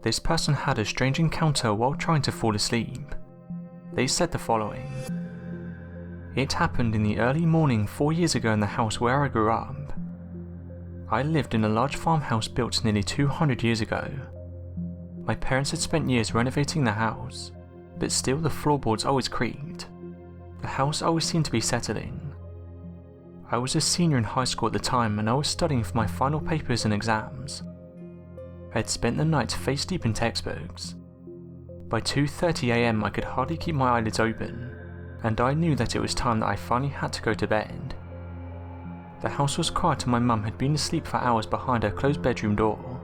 This person had a strange encounter while trying to fall asleep. They said the following. It happened in the early morning 4 years ago in the house where I grew up. I lived in a large farmhouse built nearly 200 years ago. My parents had spent years renovating the house, but still the floorboards always creaked. The house always seemed to be settling. I was a senior in high school at the time and I was studying for my final papers and exams. I had spent the night face deep in textbooks. By 2:30 AM I could hardly keep my eyelids open, and I knew that it was time that I finally had to go to bed. The house was quiet and my mum had been asleep for hours behind her closed bedroom door.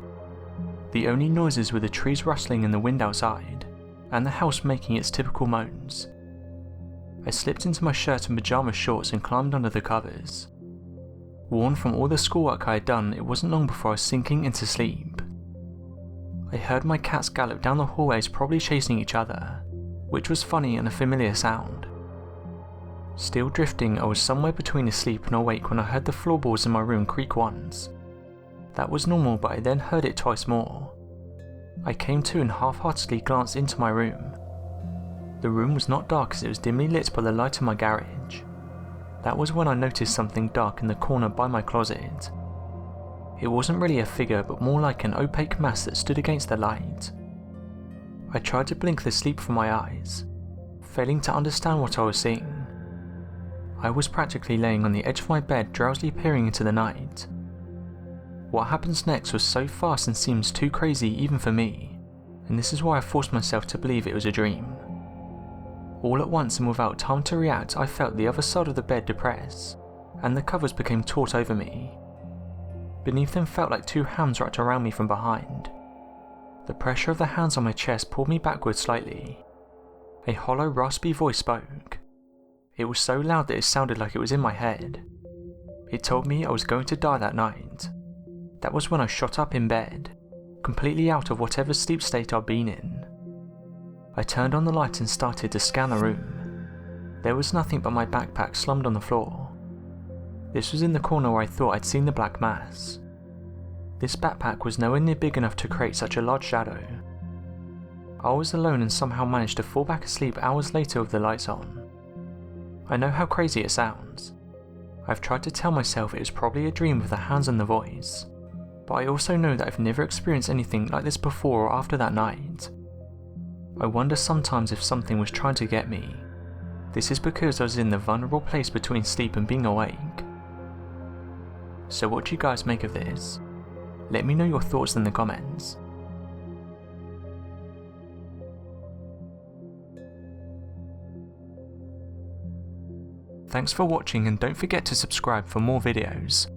The only noises were the trees rustling in the wind outside, and the house making its typical moans. I slipped into my shirt and pajama shorts and climbed under the covers. Worn from all the schoolwork I had done, it wasn't long before I was sinking into sleep. I heard my cats gallop down the hallways, probably chasing each other, which was funny and a familiar sound. Still drifting, I was somewhere between asleep and awake when I heard the floorboards in my room creak once. That was normal, but I then heard it twice more. I came to and half-heartedly glanced into my room. The room was not dark as it was dimly lit by the light in my garage. That was when I noticed something dark in the corner by my closet. It wasn't really a figure, but more like an opaque mass that stood against the light. I tried to blink the sleep from my eyes, failing to understand what I was seeing. I was practically laying on the edge of my bed, drowsily peering into the night. What happens next was so fast and seems too crazy even for me, and this is why I forced myself to believe it was a dream. All at once and without time to react, I felt the other side of the bed depress, and the covers became taut over me. Beneath them felt like two hands wrapped around me from behind. The pressure of the hands on my chest pulled me backwards slightly. A hollow, raspy voice spoke. It was so loud that it sounded like it was in my head. It told me I was going to die that night. That was when I shot up in bed, completely out of whatever sleep state I'd been in. I turned on the light and started to scan the room. There was nothing but my backpack slumped on the floor. This was in the corner where I thought I'd seen the black mass. This backpack was nowhere near big enough to create such a large shadow. I was alone and somehow managed to fall back asleep hours later with the lights on. I know how crazy it sounds. I've tried to tell myself it was probably a dream with the hands and the voice, but I also know that I've never experienced anything like this before or after that night. I wonder sometimes if something was trying to get me. This is because I was in the vulnerable place between sleep and being awake. So what do you guys make of this? Let me know your thoughts in the comments. Thanks for watching and don't forget to subscribe for more videos.